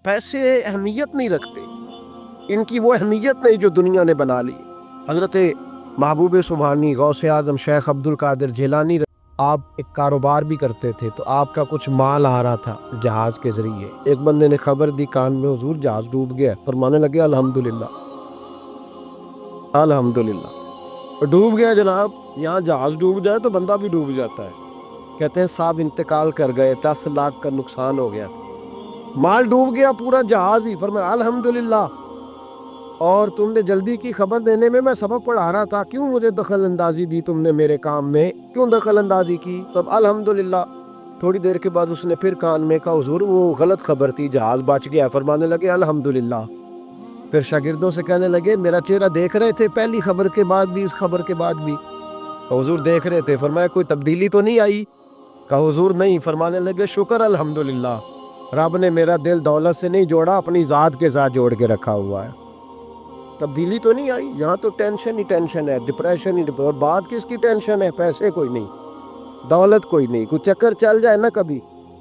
پیسے اہمیت نہیں رکھتے، ان کی وہ اہمیت نہیں جو دنیا نے بنا لی۔ حضرت محبوب سبحانی غوث اعظم شیخ عبد القادر جیلانی، آپ ایک کاروبار بھی کرتے تھے، تو آپ کا کچھ مال آ رہا تھا جہاز کے ذریعے، ایک بندے نے خبر دی کان میں، حضور جہاز ڈوب گیا۔ فرمانے لگے الحمدللہ الحمدللہ، ڈوب گیا جناب۔ یہاں جہاز ڈوب جائے تو بندہ بھی ڈوب جاتا ہے۔ کہتے ہیں صاحب انتقال کر گئے، 10 لاکھ کا نقصان ہو گیا، مال ڈوب گیا، پورا جہاز ہی۔ فرمایا الحمدللہ، اور تم نے جلدی کی خبر دینے میں سبق پڑھا رہا تھا، کیوں مجھے دخل اندازی دی تم نے میرے کام میں، کیوں دخل اندازی کی؟ سب الحمدللہ۔ تھوڑی دیر کے بعد اس نے پھر کان میں کہا حضور وہ غلط خبر تھی، جہاز بچ گیا۔ فرمانے لگے الحمدللہ۔ پھر شاگردوں سے کہنے لگے میرا چہرہ دیکھ رہے تھے پہلی خبر کے بعد بھی، اس خبر کے بعد بھی؟ کہا حضور دیکھ رہے تھے۔ فرمایا کوئی تبدیلی تو نہیں آئی؟ کہا حضور نہیں۔ فرمانے لگے شکر الحمدللہ، رب نے میرا دل دولت سے نہیں جوڑا، اپنی ذات کے ساتھ جوڑ کے رکھا ہوا ہے، تبدیلی تو نہیں آئی۔ یہاں تو ٹینشن ہی ٹینشن ہے، ڈپریشن ہی، اور بات کس کی ٹینشن ہے؟ پیسے کوئی نہیں، دولت کوئی نہیں، کوئی چکر چل جائے نا کبھی،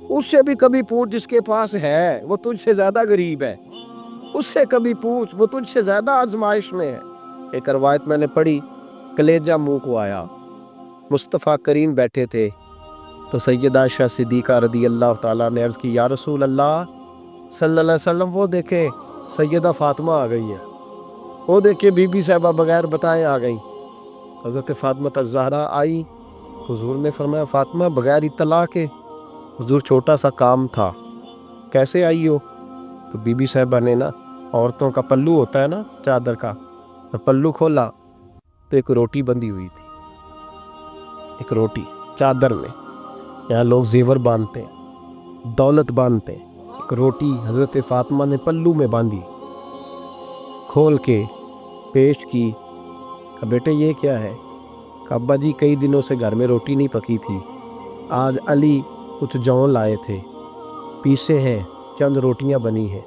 اس سے بھی کبھی پوچھ جس کے پاس ہے، وہ تجھ سے زیادہ غریب ہے، اس سے کبھی پوچھ، وہ تجھ سے زیادہ آزمائش میں ہے۔ ایک روایت میں نے پڑھی، کلیجہ منہ کو آیا، مصطفیٰ کریم بیٹھے تھے، تو سیدہ عائشہ صدیقہ رضی اللہ تعالیٰ نے عرض کی یا رسول اللہ صلی اللہ علیہ وسلم، وہ دیکھیں سیدہ فاطمہ آ گئی ہے، وہ دیکھیں بی بی صاحبہ بغیر بتائے آ گئیں۔ حضرت فاطمہ الزہرا آئی، حضور نے فرمایا فاطمہ بغیر اطلاع کے؟ حضور چھوٹا سا کام تھا۔ کیسے آئی ہو؟ تو بی بی صاحبہ نے نا، عورتوں کا پلو ہوتا ہے نا چادر کا، پلو کھولا تو ایک روٹی بندھی ہوئی تھی، ایک روٹی چادر میں، یہاں لوگ زیور باندھتے ہیں، دولت باندھتے ہیں، ایک روٹی حضرت فاطمہ نے پلو میں باندھی، کھول کے پیش کی۔ کہ بیٹے یہ کیا ہے؟ کہ ابا جی کئی دنوں سے گھر میں روٹی نہیں پکی تھی، آج علی کچھ جون لائے تھے، پیسے ہیں، چند روٹیاں بنی ہیں،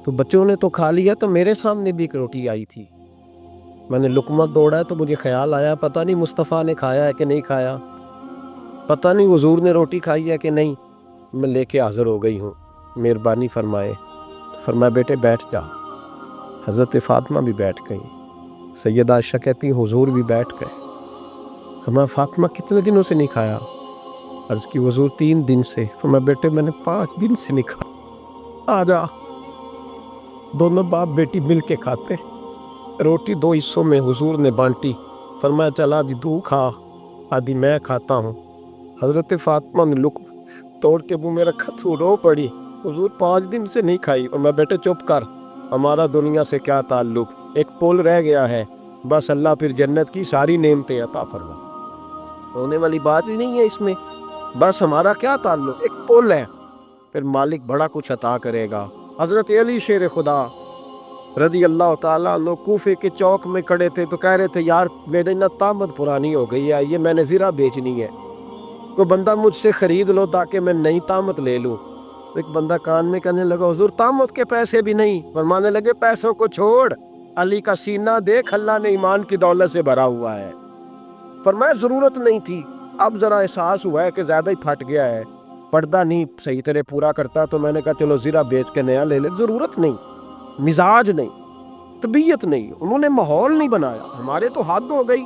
تو بچوں نے تو کھا لیا، تو میرے سامنے بھی ایک روٹی آئی تھی، میں نے لقمہ دوڑا تو مجھے خیال آیا پتہ نہیں مصطفیٰ نے کھایا ہے کہ نہیں کھایا، پتہ نہیں حضور نے روٹی کھائی ہے کہ نہیں، میں لے کے حاضر ہو گئی ہوں، مہربانی فرمائے۔ فرمایا بیٹے بیٹھ جا۔ حضرت فاطمہ بھی بیٹھ گئی، سیدہ عائشہ کہتی حضور بھی بیٹھ گئے۔ فرمایا فاطمہ کتنے دنوں سے نہیں کھایا؟ عرض کی حضور 3 دن سے۔ فرمایا بیٹے میں نے 5 دن سے نہیں کھایا، آ جا، دونوں باپ بیٹی مل کے کھاتے ہیں۔ روٹی 2 حصوں میں حضور نے بانٹی، فرمایا چل آدھی تو کھا، آدھی میں کھاتا ہوں۔ حضرت فاطمہ نے لقمہ توڑ کے منہ میں رکھا تو رو پڑی، حضور 5 دن سے نہیں کھائی۔ اور میں بیٹے چپ کر، ہمارا دنیا سے کیا تعلق، ایک پل رہ گیا ہے، بس اللہ پھر جنت کی ساری نعمتیں عطا فرما، ہونے والی بات ہی نہیں ہے اس میں، بس ہمارا کیا تعلق، ایک پل ہے، پھر مالک بڑا کچھ عطا کرے گا۔ حضرت علی شیر خدا رضی اللہ تعالیٰ عنہ کوفے کے چوک میں کھڑے تھے، تو کہہ رہے تھے یار میری نا طامت پرانی ہو گئی ہے، یہ میں نے زرہ بیچنی ہے، کوئی بندہ مجھ سے خرید لو تاکہ میں نئی طامت لے لوں۔ ایک بندہ کان میں کہنے لگا حضور طامت کے پیسے بھی نہیں؟ فرمانے لگے پیسوں کو چھوڑ، علی کا سینہ دیکھ، اللہ نے ایمان کی دولت سے بھرا ہوا ہے۔ فرمایا ضرورت نہیں تھی، اب ذرا احساس ہوا ہے کہ زیادہ ہی پھٹ گیا ہے، پردہ نہیں صحیح طرح پورا کرتا، تو میں نے کہا چلو زرہ بیچ کے نیا لے لے۔ ضرورت نہیں، مزاج نہیں، طبیعت نہیں، انہوں نے ماحول نہیں بنایا، ہمارے تو حد ہو گئی،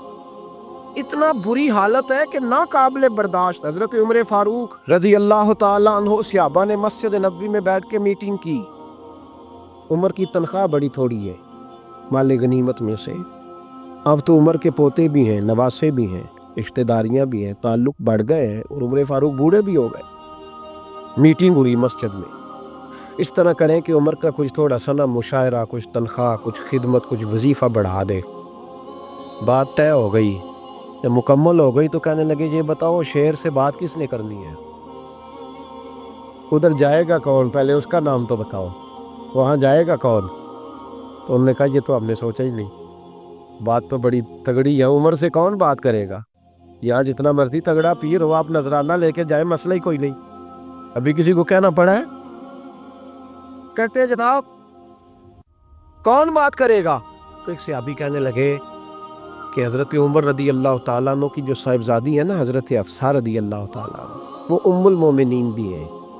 اتنا بری حالت ہے کہ ناقابل برداشت۔ حضرت عمر فاروق رضی اللہ تعالیٰ عنہ صحابہ نے مسجد نبوی میں بیٹھ کے میٹنگ کی، عمر کی تنخواہ بڑی تھوڑی ہے مال غنیمت میں سے، اب تو عمر کے پوتے بھی ہیں، نواسے بھی ہیں، رشتہ داریاں بھی ہیں، تعلق بڑھ گئے ہیں، اور عمر فاروق بوڑھے بھی ہو گئے۔ میٹنگ ہوئی مسجد میں، اس طرح کریں کہ عمر کا کچھ تھوڑا سا نا مشاعرہ، کچھ تنخواہ، کچھ خدمت، کچھ وظیفہ بڑھا دے۔ بات طے ہو گئی، جب مکمل ہو گئی تو کہنے لگے یہ بتاؤ شیر سے بات کس نے کرنی ہے؟ ادھر جائے گا کون؟ پہلے اس کا نام تو بتاؤ، وہاں جائے گا کون؟ تو انہوں نے کہا یہ تو ہم نے سوچا ہی نہیں، بات تو بڑی تگڑی ہے، عمر سے کون بات کرے گا؟ یہاں جتنا مرضی تگڑا پیر ہو، آپ نذرانہ لے کے جائے، مسئلہ ہی کوئی نہیں۔ ابھی کسی کو کہنا پڑا ہے، کہتے ہیں جناب کون بات کرے گا؟ تو ایک صحابی کہنے لگے کہ حضرت عمر رضی اللہ تعالیٰ عنہ کی جو صاحبزادی ہے نا، حضرت حفصہ رضی اللہ تعالیٰ عنہ، وہ ام المومنین بھی ہیں،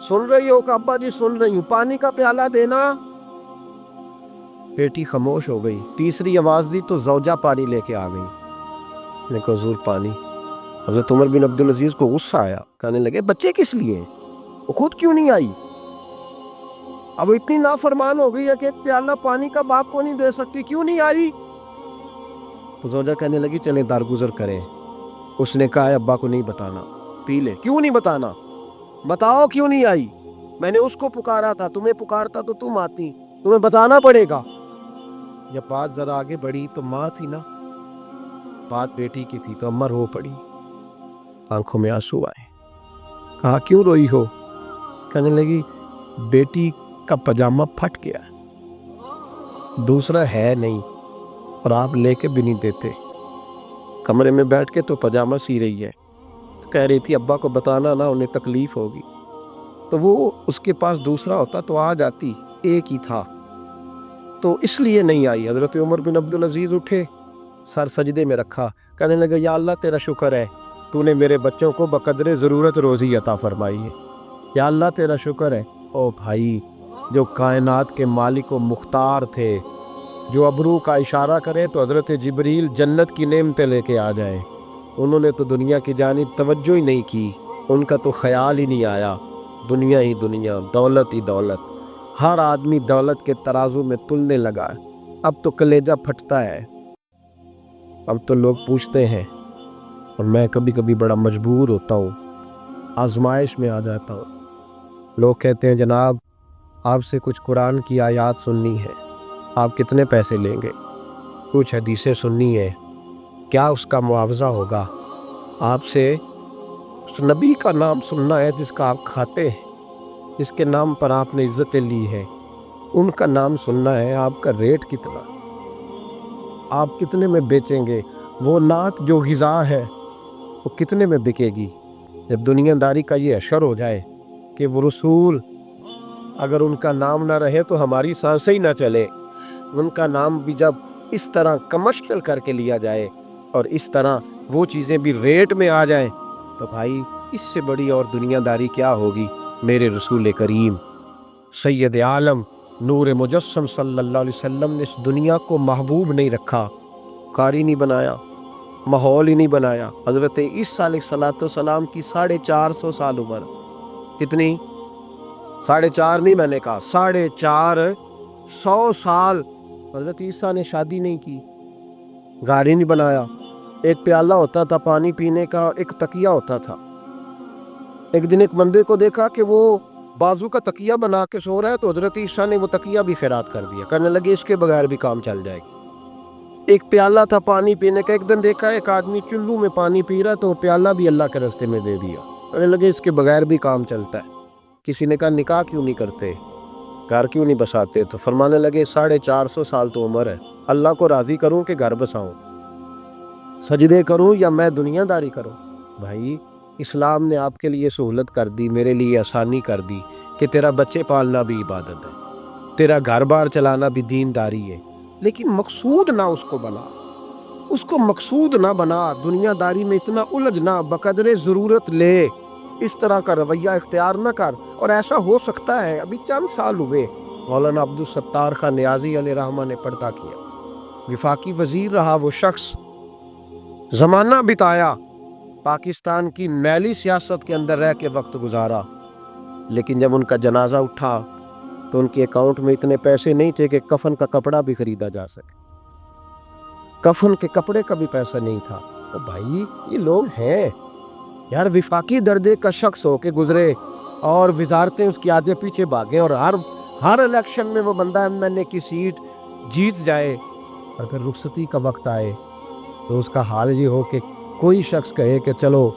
سن رہی ہو کہ ابا جی سن رہی ہوں، پانی کا پیالہ دینا۔ بیٹی خاموش ہو گئی، تیسری آواز دی تو زوجہ پانی لے کے آ گئی۔ نے کہا حضور پانی۔ حضرت عمر بن عبدالعزیز کو غصہ آیا، کہنے لگے بچے کس لیے، وہ خود کیوں نہیں آئی؟ اب اتنی نافرمان ہو گئی ہے کہ ایک پیالہ پانی کا باپ کو نہیں دے سکتی، کیوں نہیں آئی؟ تو زوجہ کہنے لگی چلیں درگزر کریں۔ اس نے کہا ابا کو نہیں بتانا، پی لے۔ کیوں نہیں بتانا؟ بتاؤ کیوں نہیں آئی؟ میں نے اس کو پکارا تھا، تمہیں پکارتا تو تم آتی، تمہیں بتانا پڑے گا۔ جب بات ذرا آگے بڑھی تو ماں تھی نا، بات بیٹی کی تھی، تو اماں رو پڑی، آنکھوں میں آنسو آئے۔ کہا کیوں روئی ہو؟ کہنے لگی بیٹی کا پاجامہ پھٹ گیا، دوسرا ہے نہیں، اور آپ لے کے بھی نہیں دیتے، کمرے میں بیٹھ کے تو پاجامہ سی رہی ہے۔ کہہ رہی تھی ابا کو بتانا نا، انہیں تکلیف ہوگی، تو وہ اس کے پاس دوسرا ہوتا تو آ جاتی، ایک ہی تھا، تو اس لیے نہیں آئی۔ حضرت عمر بن عبدالعزیز اٹھے، سر سجدے میں رکھا، کہنے لگے یا اللہ تیرا شکر ہے، تو نے میرے بچوں کو بقدر ضرورت روزی عطا فرمائی ہے، یا اللہ تیرا شکر ہے۔ او بھائی، جو کائنات کے مالک و مختار تھے، جو ابرو کا اشارہ کرے تو حضرت جبریل جنت کی نعمتیں لے کے آ جائے، انہوں نے تو دنیا کی جانب توجہ ہی نہیں کی، ان کا تو خیال ہی نہیں آیا، دنیا ہی دنیا، دولت ہی دولت، ہر آدمی دولت کے ترازو میں تلنے لگا۔ اب تو کلیجہ پھٹتا ہے، اب تو لوگ پوچھتے ہیں، اور میں کبھی کبھی بڑا مجبور ہوتا ہوں، آزمائش میں آ جاتا ہوں۔ لوگ کہتے ہیں جناب آپ سے کچھ قرآن کی آیات سننی ہے، آپ کتنے پیسے لیں گے؟ کچھ حدیثیں سننی ہے، کیا اس کا معاوضہ ہوگا؟ آپ سے اس نبی کا نام سننا ہے جس کا آپ کھاتے ہیں، جس کے نام پر آپ نے عزتیں لی ہیں، ان کا نام سننا ہے، آپ کا ریٹ کتنا، آپ کتنے میں بیچیں گے؟ وہ نعت جو غذا ہے وہ کتنے میں بکے گی؟ جب دنیا داری کا یہ اشر ہو جائے کہ وہ رسول اگر ان کا نام نہ رہے تو ہماری سانسیں ہی نہ چلے، ان کا نام بھی جب اس طرح کمرشل کر کے لیا جائے اور اس طرح وہ چیزیں بھی ریٹ میں آ جائیں، تو بھائی اس سے بڑی اور دنیا داری کیا ہوگی؟ میرے رسول کریم سید عالم نور مجسم صلی اللہ علیہ وسلم نے اس دنیا کو محبوب نہیں رکھا، قاری نہیں بنایا، ماحول ہی نہیں بنایا۔ حضرت عیسیٰ علیہ السلام کی 450 سال عمر، کتنی؟ 4.5 نہیں، میں نے کہا 450 سال حضرت عیسیٰ نے شادی نہیں کی، گھر ہی نہیں بنایا، ایک پیالہ ہوتا تھا پانی پینے کا، ایک تکیہ ہوتا تھا۔ ایک دن ایک بندے کو دیکھا کہ وہ بازو کا تکیہ بنا کے سو رہا ہے، تو حضرت عیسیٰ نے وہ تکیہ بھی خیرات کر دیا، کہنے لگے اس کے بغیر بھی کام چل جائے گی۔ ایک پیالہ تھا پانی پینے کا، ایک دن دیکھا ایک آدمی چلو میں پانی پی رہا، تو پیالہ بھی اللہ کے راستے میں دے دیا، کہنے لگے اس کے بغیر بھی کام چلتا ہے۔ کسی نے کہا نکاح کیوں نہیں کرتے، گھر کیوں نہیں بساتے؟ تو فرمانے لگے 450 سال تو عمر ہے، اللہ کو راضی کروں کہ گھر بساؤں، سجدے کروں یا میں دنیا داری کروں؟ بھائی اسلام نے آپ کے لیے سہولت کر دی، میرے لیے آسانی کر دی کہ تیرا بچے پالنا بھی عبادت ہے، تیرا گھر بار چلانا بھی دین داری ہے، لیکن مقصود نہ اس کو بنا، اس کو مقصود نہ بنا، دنیا داری میں اتنا الجھ نہ، بقدر ضرورت لے، اس طرح کا رویہ اختیار نہ کر۔ اور ایسا ہو سکتا ہے، ابھی چند سال ہوئے مولانا عبدالستار خان نیازی علیہ رحمہ نے پردہ کیا، وفاقی وزیر رہا وہ شخص، زمانہ بتایا، پاکستان کی میلی سیاست کے اندر رہ کے وقت گزارا، لیکن جب ان کا جنازہ اٹھا تو ان کے اکاؤنٹ میں اتنے پیسے نہیں تھے کہ کفن کا کپڑا بھی خریدا جا سکے، کفن کے کپڑے کا بھی پیسہ نہیں تھا۔ تو بھائی یہ لوگ ہیں یار، وفاقی درجے کا شخص ہو کے گزرے اور وزارتیں اس کی آگے پیچھے بھاگیں، اور ہر الیکشن میں وہ بندہ MNA کی سیٹ جیت جائے، اور پھر رخصتی کا وقت آئے تو اس کا حال یہ ہو کہ کوئی شخص کہے کہ چلو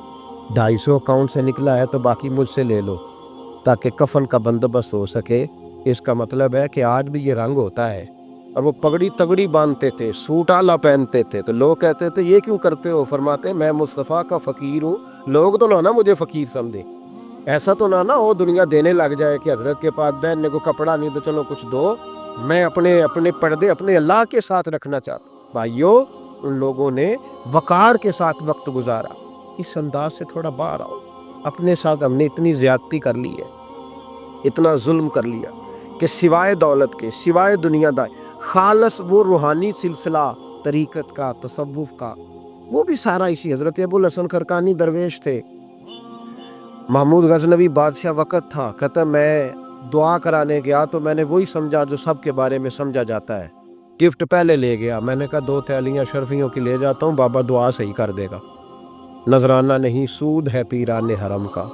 250 اکاؤنٹ سے نکلا ہے تو باقی مجھ سے لے لو تاکہ کفن کا بندوبست ہو سکے۔ اس کا مطلب ہے کہ آج بھی یہ رنگ ہوتا ہے، اور وہ پگڑی تگڑی باندھتے تھے، سوٹ اعلیٰ پہنتے تھے، تو لوگ کہتے تھے یہ کیوں کرتے ہو؟ فرماتے میں مصطفیٰ کا فقیر ہوں، لوگ تو نہ مجھے فقیر سمجھے، ایسا تو نہ ہو دنیا دینے لگ جائے کہ حضرت کے پاس بہننے کو کپڑا نہیں تو چلو کچھ دو، میں اپنے پردے اپنے اللہ کے ساتھ رکھنا چاہتا ہوں۔ بھائیو، ان لوگوں نے وقار کے ساتھ وقت گزارا، اس انداز سے تھوڑا باہر آؤ، اپنے ساتھ ہم نے اتنی زیادتی کر لی ہے، اتنا ظلم کر لیا کہ سوائے دولت کے، سوائے دنیا دار، خالص وہ روحانی سلسلہ طریقت کا، تصوف کا، وہ بھی سارا اسی حضرت ابوالحسن خرقانی درویش تھے۔ محمود غزنوی بادشاہ وقت تھا، کہتا میں دعا کرانے گیا تو میں نے وہی سمجھا جو سب کے بارے میں سمجھا جاتا ہے۔ گفٹ پہلے لے گیا، میں نے کہا 2 تھیلیاں شرفیوں کی لے جاتا ہوں، بابا دعا صحیح کر دے گا، نذرانہ نہیں سود ہے پیران حرم کا۔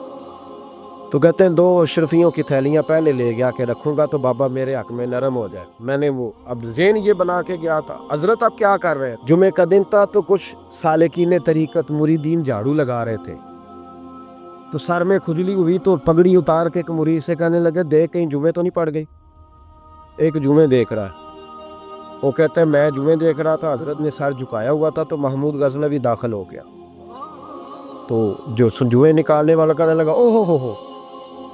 تو کہتے ہیں 2 شرفیوں کی تھیلیاں پہلے لے گیا کہ رکھوں گا تو بابا میرے حق میں نرم ہو جائے۔ میں نے وہ اب ذہن یہ بنا کے گیا تھا، حضرت اب کیا کر رہے ہیں؟ جمعہ کا دن تھا تو کچھ سالکین طریقت مریدین جھاڑو لگا رہے تھے، تو سر میں کھجلی ہوئی تو پگڑی اتار کے ایک مرید سے کہنے لگے دیکھ کہیں جمعے تو نہیں پڑ گئی؟ ایک جمعے دیکھ رہا ہے، وہ کہتے ہیں میں جمعے دیکھ رہا تھا، حضرت نے سر جھکایا ہوا تھا تو محمود غزنوی داخل ہو گیا، تو جو جمعے نکالنے والا کہنے لگا او ہو،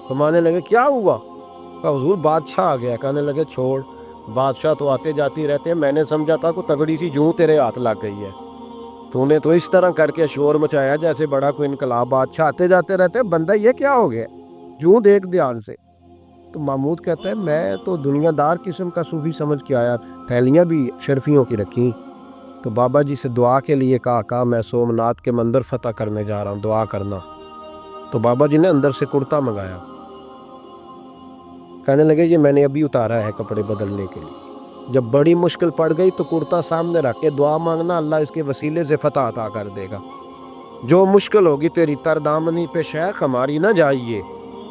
تو مانے لگے کیا ہوا؟ کہا حضور بادشاہ آ گیا۔ کہنے لگے چھوڑ، بادشاہ تو آتے جاتی رہتے ہیں، میں نے سمجھا تھا کوئی تگڑی سی جوں تیرے ہاتھ لگ گئی ہے، تو نے تو اس طرح کر کے شور مچایا جیسے بڑا کوئی انقلاب، بادشاہ آتے جاتے رہتے، بندہ یہ کیا ہو گیا؟ جوں دیکھ دھیان سے۔ تو محمود کہتا ہے میں تو دنیا دار قسم کا صوفی سمجھ کے آیا، تھیلیاں بھی شرفیوں کی رکھیں، تو بابا جی سے دعا کے لیے کہا میں سومناتھ کے مندر فتح کرنے جا رہا ہوں، دعا کرنا۔ تو بابا جی نے اندر سے کرتا منگایا، کہنے لگے یہ میں نے ابھی اتارا ہے کپڑے بدلنے کے لیے، جب بڑی مشکل پڑ گئی تو کرتا سامنے رکھ کے دعا مانگنا، اللہ اس کے وسیلے سے فتح عطا کر دے گا۔ جو مشکل ہوگی تیری تر دامنی پہ شیخ ہماری نہ جائیے،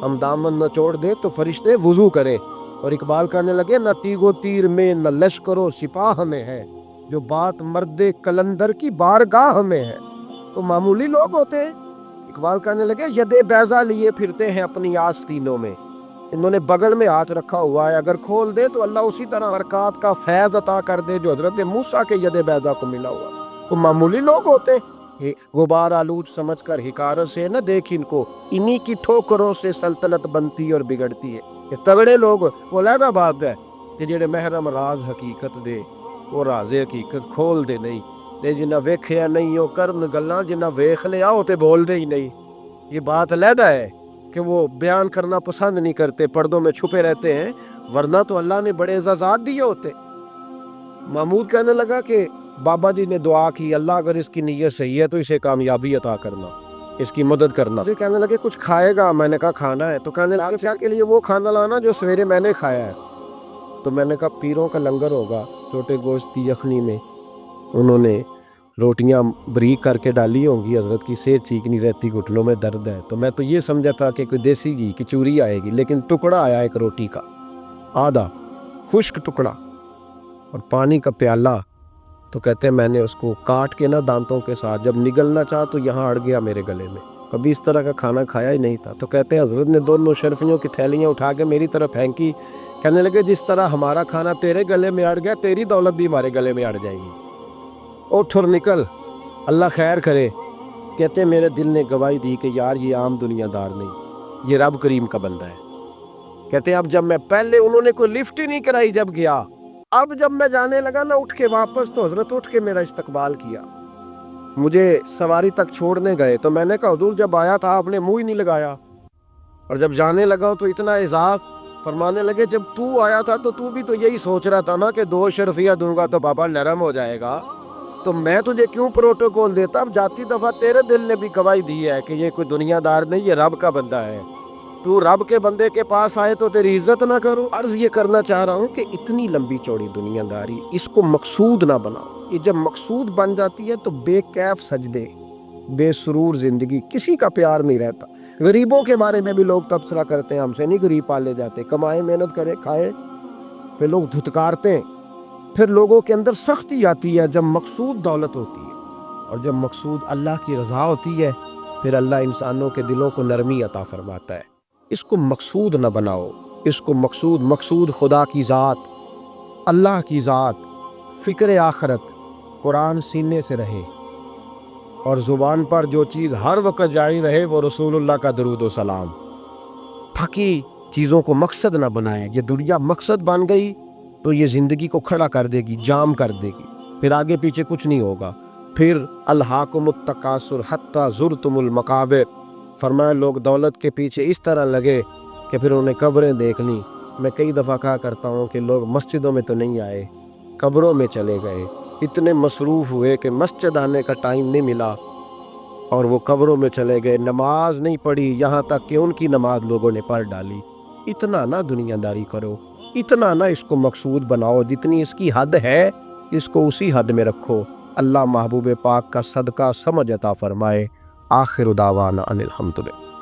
ہم دامن نہ چھوڑ دے تو فرشتے وضو کرے۔ اور اقبال کہنے لگے نہ تیگ و تیر میں نہ لشکر و سپاہ میں ہے، جو بات مرد کلندر کی بارگاہ میں ہے۔ تو معمولی لوگ ہوتے ہیں۔ اقبال کہنے لگے ید بیضا لیے پھرتے ہیں اپنی آستینوں میں، انہوں نے بغل میں ہاتھ رکھا ہوا ہے، اگر کھول دے تو اللہ اسی طرح برکات کا فیض عطا کر دے جو حضرت موسیٰ کے ید بیضا کو ملا ہوا۔ تو معمولی لوگ ہوتے ہیں، غبار آلود سمجھ کر حکارت سے نہ دیکھ ان کو، انہی کی ٹھوکروں سے سلطنت بنتی اور بگڑتی ہے۔ یہ تگڑے لوگ وہ علیحدہ بات ہے کہ جڑے محرم راز حقیقت دے، وہ راز حقیقت کھول دے نہیں، تے جنہ ویکھیا نہیں وہ کرن گلاں، جنہ ویکھ لیا وہ تے بول دے ہی نہیں۔ یہ بات علیحدہ ہے کہ وہ بیان کرنا پسند نہیں کرتے، پردوں میں چھپے رہتے ہیں، ورنہ تو اللہ نے بڑے اعزازات دیے ہوتے۔ محمود کہنے لگا کہ بابا جی نے دعا کی اللہ اگر اس کی نیت صحیح ہے تو اسے کامیابی عطا کرنا، اس کی مدد کرنا۔ مجھے کہنے لگے کچھ کھائے گا؟ میں نے کہا کھانا ہے۔ تو کہنے لگے کیا کے لیے وہ کھانا لانا جو سویرے میں نے کھایا ہے۔ تو میں نے کہا پیروں کا لنگر ہوگا، چھوٹے گوشت کی یخنی میں انہوں نے روٹیاں بریک کر کے ڈالی ہوں گی، حضرت کی صحت ٹھیک نہیں رہتی، گھٹنوں میں درد ہے۔ تو میں تو یہ سمجھا تھا کہ کوئی دیسی گھی کی چوری آئے گی، لیکن ٹکڑا آیا ایک روٹی کا، آدھا خشک ٹکڑا اور پانی کا پیالہ۔ تو کہتے ہیں میں نے اس کو کاٹ کے نا دانتوں کے ساتھ جب نگلنا چاہا تو یہاں اڑ گیا میرے گلے میں، کبھی اس طرح کا کھانا کھایا ہی نہیں تھا۔ تو کہتے ہیں حضرت نے دونوں شرفیوں کی تھیلیاں اٹھا کے میری طرف پھینکی، کہنے لگے جس طرح ہمارا کھانا تیرے گلے میں اڑ گیا، تیری دولت بھی ہمارے گلے میں اڑ جائے گی، اٹھ اور نکل، اللہ خیر کرے۔ کہتے ہیں میرے دل نے گواہی دی کہ یار یہ عام دنیا دار نہیں، یہ رب کریم کا بندہ ہے۔ کہتے ہیں اب جب میں پہلے انہوں نے کوئی لفٹ ہی نہیں کرائی جب گیا، اب جب میں جانے لگا نا اٹھ کے واپس، تو حضرت اٹھ کے میرا استقبال کیا، مجھے سواری تک چھوڑنے گئے۔ تو میں نے کہا حضور جب آیا تھا آپ نے منہ ہی نہیں لگایا، اور جب جانے لگا تو اتنا اعزاز۔ فرمانے لگے جب تو آیا تھا تو تو بھی تو یہی سوچ رہا تھا نا کہ 2 شرفیہ دوں گا تو بابا نرم ہو جائے گا، تو میں تجھے کیوں پروٹوکول دیتا؟ اب جاتی دفعہ تیرے دل نے بھی گواہی دی ہے کہ یہ کوئی دنیا دار نہیں، یہ رب کا بندہ ہے، تو رب کے بندے کے پاس آئے تو تیری عزت نہ کروں۔ عرض یہ کرنا چاہ رہا ہوں کہ اتنی لمبی چوڑی دنیا داری اس کو مقصود نہ بناؤ، یہ جب مقصود بن جاتی ہے تو بے کیف سجدے، بے سرور زندگی، کسی کا پیار نہیں رہتا۔ غریبوں کے بارے میں بھی لوگ تبصرہ کرتے ہیں، ہم سے نہیں غریب پالے جاتے، کمائے محنت کرے کھائے، پھر لوگ دھتکارتے ہیں۔ پھر لوگوں کے اندر سختی آتی ہے جب مقصود دولت ہوتی ہے، اور جب مقصود اللہ کی رضا ہوتی ہے پھر اللہ انسانوں کے دلوں کو نرمی عطا فرماتا ہے۔ اس کو مقصود نہ بناؤ، اس کو مقصود خدا کی ذات، اللہ کی ذات، فکر آخرت، قرآن سینے سے رہے، اور زبان پر جو چیز ہر وقت جاری رہے وہ رسول اللہ کا درود و سلام۔ پھکی چیزوں کو مقصد نہ بنائیں، یہ دنیا مقصد بن گئی تو یہ زندگی کو کھڑا کر دے گی، جام کر دے گی، پھر آگے پیچھے کچھ نہیں ہوگا۔ پھر الہاکم التکاثر حتی زرتم المقابر، فرمایا لوگ دولت کے پیچھے اس طرح لگے کہ پھر انہیں قبریں دیکھ لیں۔ میں کئی دفعہ کہا کرتا ہوں کہ لوگ مسجدوں میں تو نہیں آئے، قبروں میں چلے گئے، اتنے مصروف ہوئے کہ مسجد آنے کا ٹائم نہیں ملا اور وہ قبروں میں چلے گئے، نماز نہیں پڑھی، یہاں تک کہ ان کی نماز لوگوں نے پڑھ ڈالی۔ اتنا نہ دنیا داری کرو، اتنا نہ اس کو مقصود بناؤ، جتنی اس کی حد ہے اس کو اسی حد میں رکھو۔ اللہ محبوب پاک کا صدقہ سمجھ عطا فرمائے۔ آخر دعوانا ان الحمدللہ۔